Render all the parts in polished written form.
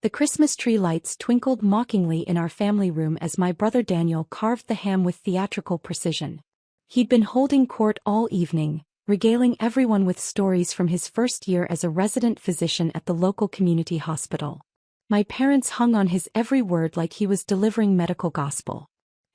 The Christmas tree lights twinkled mockingly in our family room as my brother Daniel carved the ham with theatrical precision. He'd been holding court all evening, regaling everyone with stories from his first year as a resident physician at the local community hospital. My parents hung on his every word like he was delivering medical gospel.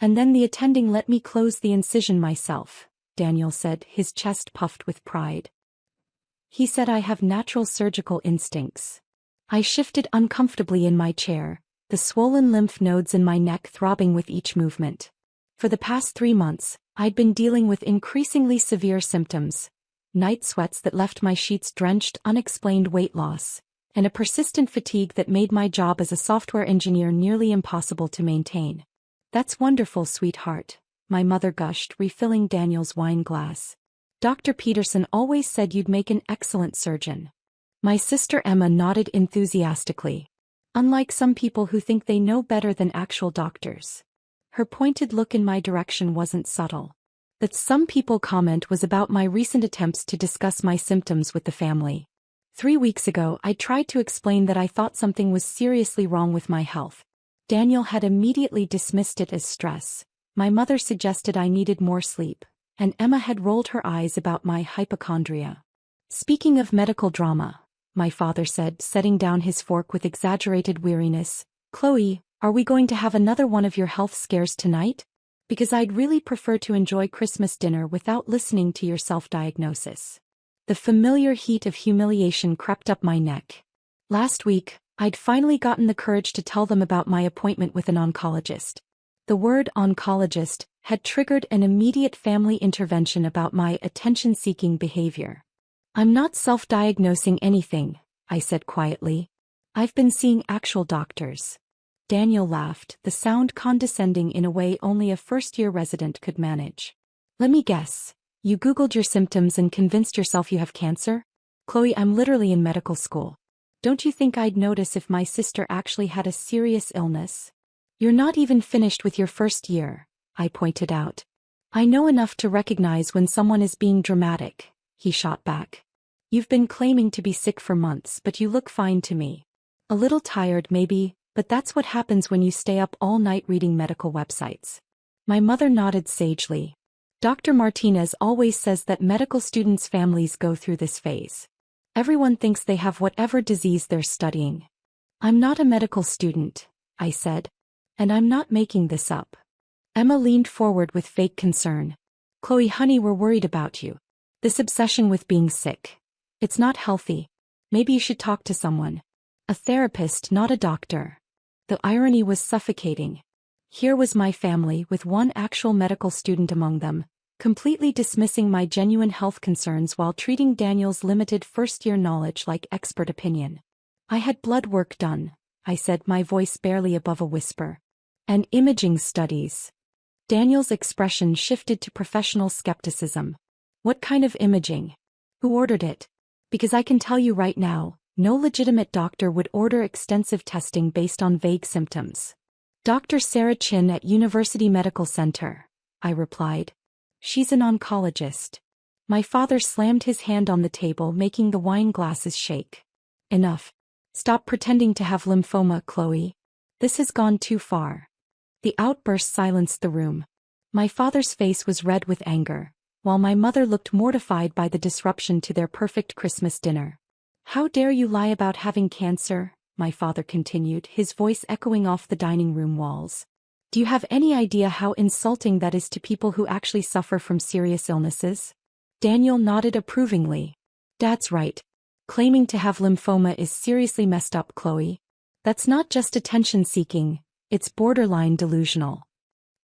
"And then the attending let me close the incision myself," Daniel said, his chest puffed with pride. "He said I have natural surgical instincts." I shifted uncomfortably in my chair, the swollen lymph nodes in my neck throbbing with each movement. For the past 3 months, I'd been dealing with increasingly severe symptoms: night sweats that left my sheets drenched, unexplained weight loss, and a persistent fatigue that made my job as a software engineer nearly impossible to maintain. "That's wonderful, sweetheart," my mother gushed, refilling Daniel's wine glass. "Dr. Peterson always said you'd make an excellent surgeon." My sister Emma nodded enthusiastically. Unlike some people who think they know better than actual doctors. Her pointed look in my direction wasn't subtle. That "some people" comment was about my recent attempts to discuss my symptoms with the family. 3 weeks ago, I tried to explain that I thought something was seriously wrong with my health. Daniel had immediately dismissed it as stress. My mother suggested I needed more sleep, and Emma had rolled her eyes about my hypochondria. "Speaking of medical drama," my father said, setting down his fork with exaggerated weariness, "Chloe, are we going to have another one of your health scares tonight? Because I'd really prefer to enjoy Christmas dinner without listening to your self-diagnosis." The familiar heat of humiliation crept up my neck. Last week, I'd finally gotten the courage to tell them about my appointment with an oncologist. The word oncologist had triggered an immediate family intervention about my attention-seeking behavior. "I'm not self-diagnosing anything," I said quietly. "I've been seeing actual doctors." Daniel laughed, the sound condescending in a way only a first-year resident could manage. "Let me guess. You Googled your symptoms and convinced yourself you have cancer? Chloe, I'm literally in medical school. Don't you think I'd notice if my sister actually had a serious illness?" "You're not even finished with your first year," I pointed out. "I know enough to recognize when someone is being dramatic," he shot back. "You've been claiming to be sick for months, but you look fine to me. A little tired maybe, but that's what happens when you stay up all night reading medical websites." My mother nodded sagely. "Dr. Martinez always says that medical students' families go through this phase. Everyone thinks they have whatever disease they're studying." "I'm not a medical student," I said. "And I'm not making this up." Emma leaned forward with fake concern. "Chloe, honey, we're worried about you. This obsession with being sick. It's not healthy. Maybe you should talk to someone. A therapist, not a doctor." The irony was suffocating. Here was my family, with one actual medical student among them, completely dismissing my genuine health concerns while treating Daniel's limited first-year knowledge like expert opinion. "I had blood work done," I said, my voice barely above a whisper. "And imaging studies." Daniel's expression shifted to professional skepticism. "What kind of imaging? Who ordered it? Because I can tell you right now, no legitimate doctor would order extensive testing based on vague symptoms." "Dr. Sarah Chin at University Medical Center," I replied. "She's an oncologist." My father slammed his hand on the table, making the wine glasses shake. "Enough. Stop pretending to have lymphoma, Chloe. This has gone too far." The outburst silenced the room. My father's face was red with anger, while my mother looked mortified by the disruption to their perfect Christmas dinner. "How dare you lie about having cancer?" my father continued, his voice echoing off the dining room walls. "Do you have any idea how insulting that is to people who actually suffer from serious illnesses?" Daniel nodded approvingly. "Dad's right. Claiming to have lymphoma is seriously messed up, Chloe. That's not just attention-seeking, it's borderline delusional."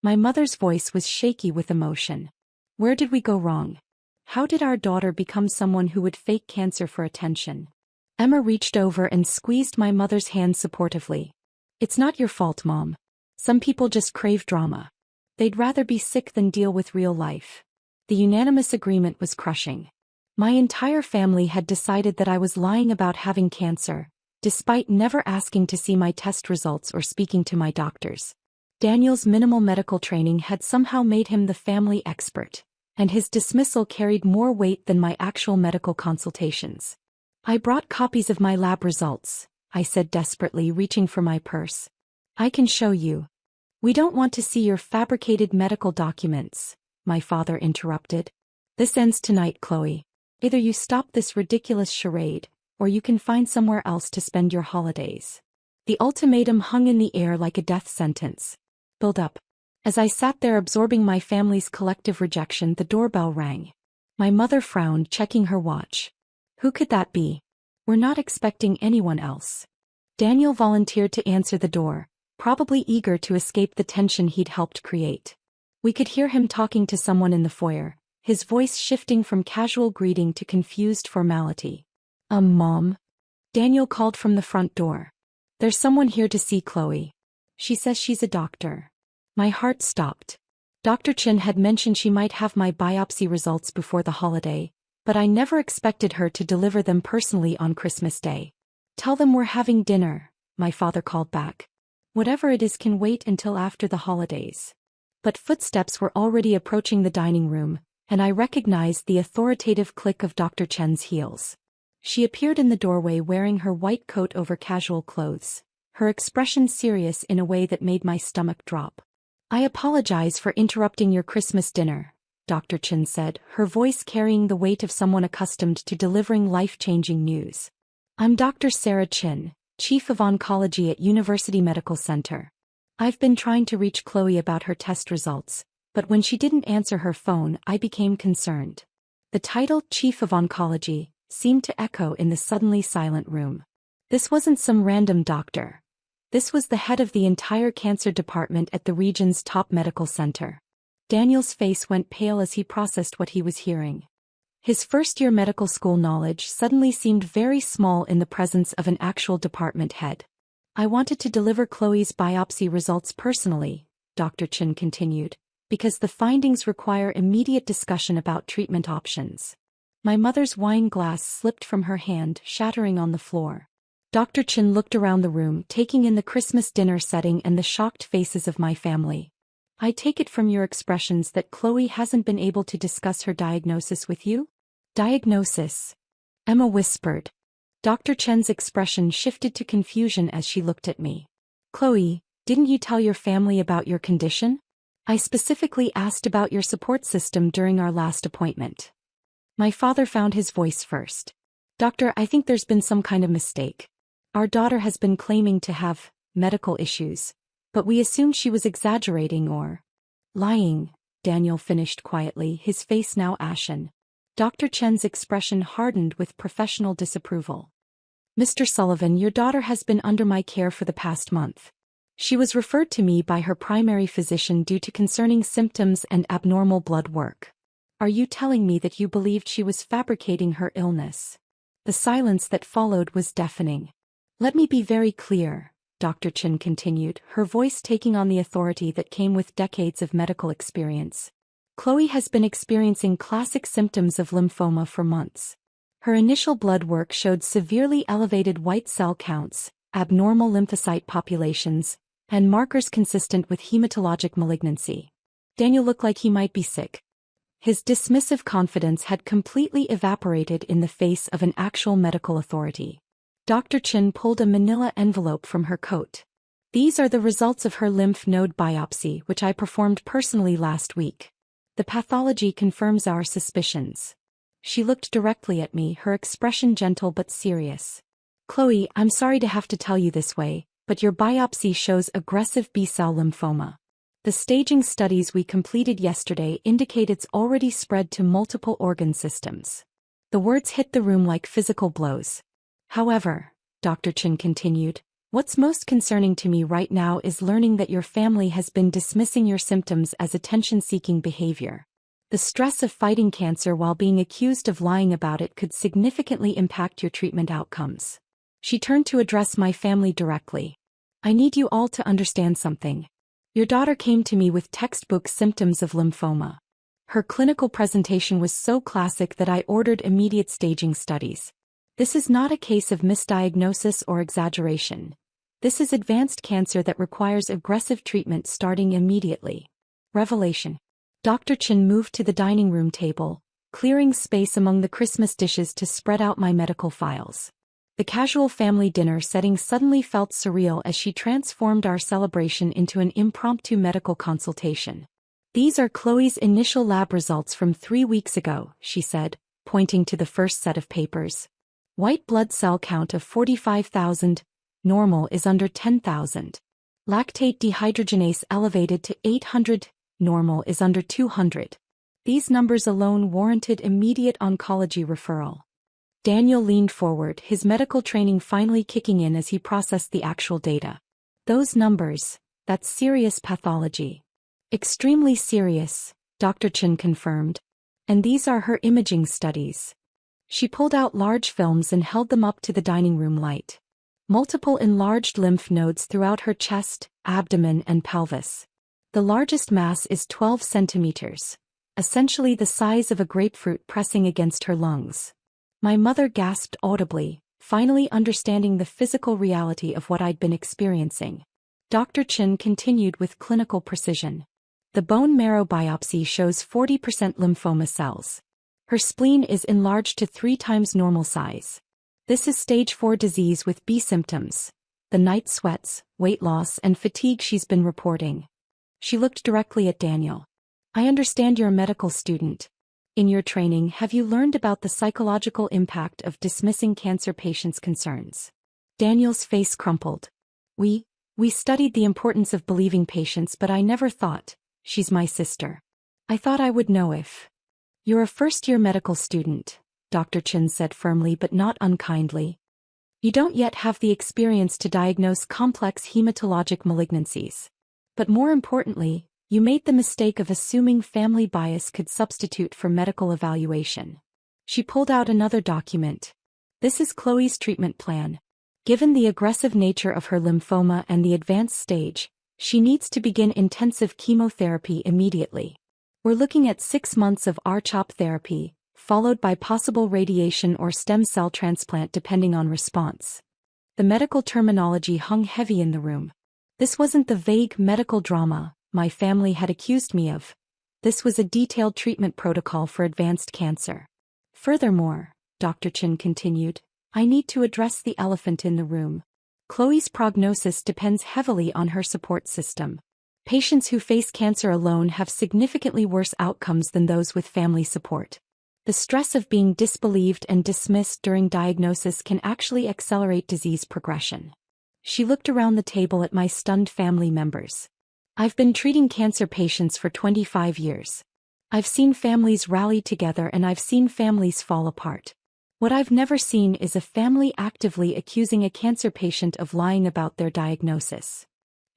My mother's voice was shaky with emotion. Where did we go wrong? How did our daughter become someone who would fake cancer for attention? Emma reached over and squeezed my mother's hand supportively. "It's not your fault, Mom. Some people just crave drama. They'd rather be sick than deal with real life." The unanimous agreement was crushing. My entire family had decided that I was lying about having cancer, despite never asking to see my test results or speaking to my doctors. Daniel's minimal medical training had somehow made him the family expert, and his dismissal carried more weight than my actual medical consultations. "I brought copies of my lab results," I said desperately, reaching for my purse. I can show you. We don't want to see your fabricated medical documents, my father interrupted. This ends tonight, Chloe. Either you stop this ridiculous charade, or you can find somewhere else to spend your holidays. The ultimatum hung in the air like a death sentence. Build up. As I sat there absorbing my family's collective rejection, the doorbell rang. My mother frowned, checking her watch. Who could that be? We're not expecting anyone else. Daniel volunteered to answer the door, probably eager to escape the tension he'd helped create. We could hear him talking to someone in the foyer, his voice shifting from casual greeting to confused formality. Mom? Daniel called from the front door. There's someone here to see Chloe. She says she's a doctor. My heart stopped. Dr. Chin had mentioned she might have my biopsy results before the holiday, but I never expected her to deliver them personally on Christmas Day. Tell them we're having dinner, my father called back. Whatever it is can wait until after the holidays. But footsteps were already approaching the dining room, and I recognized the authoritative click of Dr. Chen's heels. She appeared in the doorway wearing her white coat over casual clothes, her expression serious in a way that made my stomach drop. I apologize for interrupting your Christmas dinner, Dr. Chen said, her voice carrying the weight of someone accustomed to delivering life-changing news. I'm Dr. Sarah Chin, Chief of Oncology at University Medical Center. I've been trying to reach Chloe about her test results, but when she didn't answer her phone, I became concerned. The title Chief of Oncology seemed to echo in the suddenly silent room. This wasn't some random doctor. This was the head of the entire cancer department at the region's top medical center. Daniel's face went pale as he processed what he was hearing. His first-year medical school knowledge suddenly seemed very small in the presence of an actual department head. I wanted to deliver Chloe's biopsy results personally, Dr. Chin continued, because the findings require immediate discussion about treatment options. My mother's wine glass slipped from her hand, shattering on the floor. Dr. Chin looked around the room, taking in the Christmas dinner setting and the shocked faces of my family. I take it from your expressions that Chloe hasn't been able to discuss her diagnosis with you? Diagnosis? Emma whispered. Dr. Chen's expression shifted to confusion as she looked at me. Chloe, didn't you tell your family about your condition? I specifically asked about your support system during our last appointment. My father found his voice first. Doctor, I think there's been some kind of mistake. Our daughter has been claiming to have medical issues, but we assumed she was exaggerating or lying, Daniel finished quietly, his face now ashen. Dr. Chen's expression hardened with professional disapproval. Mr. Sullivan, your daughter has been under my care for the past month. She was referred to me by her primary physician due to concerning symptoms and abnormal blood work. Are you telling me that you believed she was fabricating her illness? The silence that followed was deafening. Let me be very clear, Dr. Chin continued, her voice taking on the authority that came with decades of medical experience. Chloe has been experiencing classic symptoms of lymphoma for months. Her initial blood work showed severely elevated white cell counts, abnormal lymphocyte populations, and markers consistent with hematologic malignancy. Daniel looked like he might be sick. His dismissive confidence had completely evaporated in the face of an actual medical authority. Dr. Chin pulled a manila envelope from her coat. These are the results of her lymph node biopsy, which I performed personally last week. The pathology confirms our suspicions. She looked directly at me, her expression gentle but serious. Chloe, I'm sorry to have to tell you this way, but your biopsy shows aggressive B-cell lymphoma. The staging studies we completed yesterday indicate it's already spread to multiple organ systems. The words hit the room like physical blows. However, Dr. Chin continued, what's most concerning to me right now is learning that your family has been dismissing your symptoms as attention-seeking behavior. The stress of fighting cancer while being accused of lying about it could significantly impact your treatment outcomes. She turned to address my family directly. I need you all to understand something. Your daughter came to me with textbook symptoms of lymphoma. Her clinical presentation was so classic that I ordered immediate staging studies. This is not a case of misdiagnosis or exaggeration. This is advanced cancer that requires aggressive treatment starting immediately. Revelation. Dr. Chin moved to the dining room table, clearing space among the Christmas dishes to spread out my medical files. The casual family dinner setting suddenly felt surreal as she transformed our celebration into an impromptu medical consultation. "These are Chloe's initial lab results from 3 weeks ago," she said, pointing to the first set of papers. "White blood cell count of 45,000, normal is under 10,000. Lactate dehydrogenase elevated to 800, normal is under 200. These numbers alone warranted immediate oncology referral." Daniel leaned forward, his medical training finally kicking in as he processed the actual data. "Those numbers, that's serious pathology." "Extremely serious," Dr. Chen confirmed. "And these are her imaging studies." She pulled out large films and held them up to the dining room light. Multiple enlarged lymph nodes throughout her chest, abdomen, and pelvis. The largest mass is 12 centimeters, essentially the size of a grapefruit pressing against her lungs. My mother gasped audibly, finally understanding the physical reality of what I'd been experiencing. Dr. Chen continued with clinical precision. "The bone marrow biopsy shows 40% lymphoma cells. Her spleen is enlarged to 3 times normal size. This is stage 4 disease with B symptoms, the night sweats, weight loss, and fatigue she's been reporting." She looked directly at Daniel. "I understand you're a medical student. In your training, have you learned about the psychological impact of dismissing cancer patients' concerns?" Daniel's face crumpled. We studied the importance of believing patients, but I never thought, she's my sister. I thought I would know if." "You're a first-year medical student," Dr. Chen said firmly but not unkindly. "You don't yet have the experience to diagnose complex hematologic malignancies. But more importantly, you made the mistake of assuming family bias could substitute for medical evaluation." She pulled out another document. "This is Chloe's treatment plan. Given the aggressive nature of her lymphoma and the advanced stage, she needs to begin intensive chemotherapy immediately. We're looking at 6 months of R-CHOP therapy, followed by possible radiation or stem cell transplant depending on response." The medical terminology hung heavy in the room. This wasn't the vague medical drama my family had accused me of. This was a detailed treatment protocol for advanced cancer. "Furthermore," Dr. Chen continued, "I need to address the elephant in the room. Chloe's prognosis depends heavily on her support system. Patients who face cancer alone have significantly worse outcomes than those with family support. The stress of being disbelieved and dismissed during diagnosis can actually accelerate disease progression." She looked around the table at my stunned family members. "I've been treating cancer patients for 25 years. I've seen families rally together and I've seen families fall apart. What I've never seen is a family actively accusing a cancer patient of lying about their diagnosis."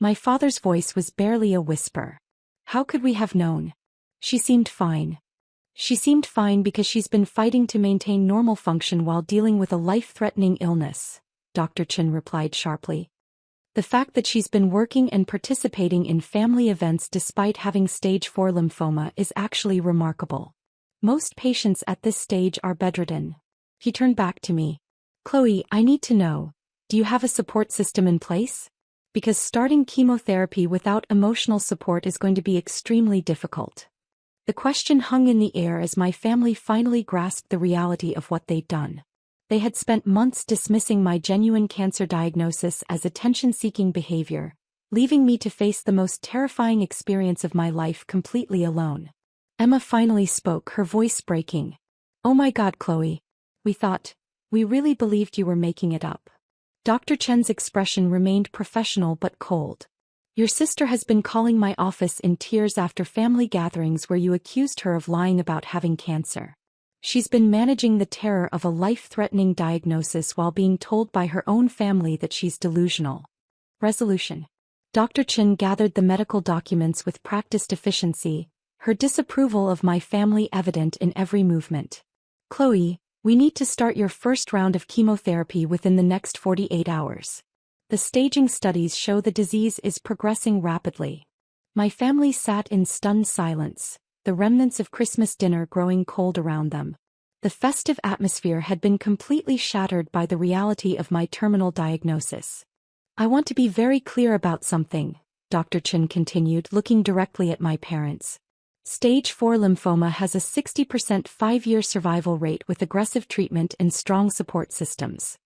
My father's voice was barely a whisper. "How could we have known? She seemed fine." "She seemed fine because she's been fighting to maintain normal function while dealing with a life-threatening illness," Dr. Chen replied sharply. "The fact that she's been working and participating in family events despite having stage 4 lymphoma is actually remarkable. Most patients at this stage are bedridden." He turned back to me. "Chloe, I need to know, do you have a support system in place? Because starting chemotherapy without emotional support is going to be extremely difficult." The question hung in the air as my family finally grasped the reality of what they'd done. They had spent months dismissing my genuine cancer diagnosis as attention-seeking behavior, leaving me to face the most terrifying experience of my life completely alone. Emma finally spoke, her voice breaking. "Oh my God, Chloe. We really believed you were making it up." Dr. Chen's expression remained professional but cold. "Your sister has been calling my office in tears after family gatherings where you accused her of lying about having cancer. She's been managing the terror of a life-threatening diagnosis while being told by her own family that she's delusional." Resolution. Dr. Chen gathered the medical documents with practiced efficiency, her disapproval of my family evident in every movement. "Chloe, we need to start your first round of chemotherapy within the next 48 hours. The staging studies show the disease is progressing rapidly." My family sat in stunned silence, the remnants of Christmas dinner growing cold around them. The festive atmosphere had been completely shattered by the reality of my terminal diagnosis. "I want to be very clear about something," Dr. Chen continued, looking directly at my parents. "Stage 4 lymphoma has a 60% 5-year survival rate with aggressive treatment and strong support systems.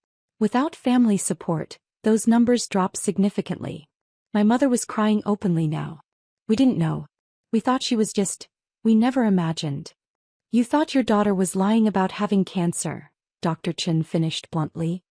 Without family support, those numbers dropped significantly. My mother was crying openly now. We didn't know. We thought she was we never imagined. You thought your daughter was lying about having cancer, Dr. Chen finished bluntly.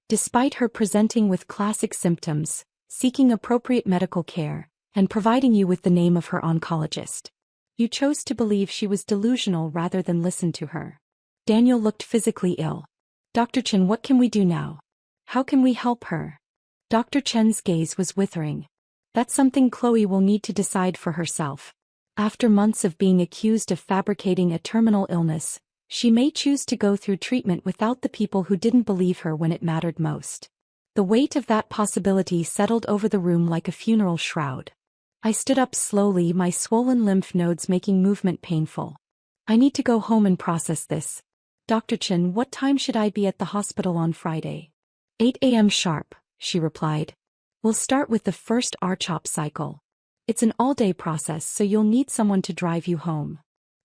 Despite her presenting with classic symptoms, seeking appropriate medical care, and providing you with the name of her oncologist, you chose to believe she was delusional rather than listen to her. Daniel looked physically ill. Dr. Chen, what can we do now? How can we help her? Dr. Chen's gaze was withering. That's something Chloe will need to decide for herself. After months of being accused of fabricating a terminal illness, she may choose to go through treatment without the people who didn't believe her when it mattered most. The weight of that possibility settled over the room like a funeral shroud. I stood up slowly, my swollen lymph nodes making movement painful. I need to go home and process this. Dr. Chen, what time should I be at the hospital on Friday? 8 a.m. sharp, she replied. We'll start with the first R-CHOP cycle. It's an all-day process, so you'll need someone to drive you home.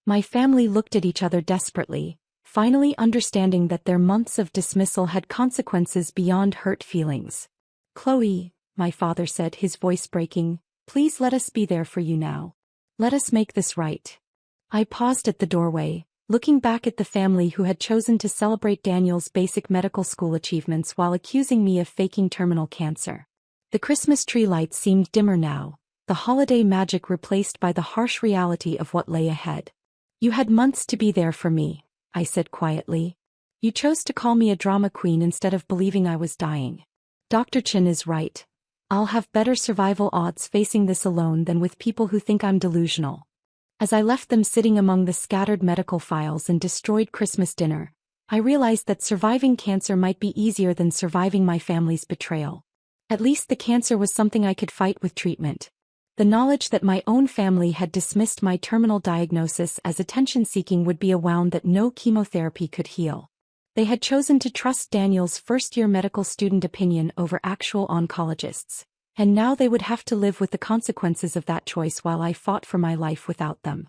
My family looked at each other desperately, finally understanding that their months of dismissal had consequences beyond hurt feelings. Chloe, my father said, his voice breaking, please let us be there for you now. Let us make this right. I paused at the doorway, looking back at the family who had chosen to celebrate Daniel's basic medical school achievements while accusing me of faking terminal cancer. The Christmas tree lights seemed dimmer now, the holiday magic replaced by the harsh reality of what lay ahead. You had months to be there for me, I said quietly. You chose to call me a drama queen instead of believing I was dying. Dr. Chen is right. I'll have better survival odds facing this alone than with people who think I'm delusional. As I left them sitting among the scattered medical files and destroyed Christmas dinner, I realized that surviving cancer might be easier than surviving my family's betrayal. At least the cancer was something I could fight with treatment. The knowledge that my own family had dismissed my terminal diagnosis as attention-seeking would be a wound that no chemotherapy could heal. They had chosen to trust Daniel's first-year medical student opinion over actual oncologists, and now they would have to live with the consequences of that choice while I fought for my life without them.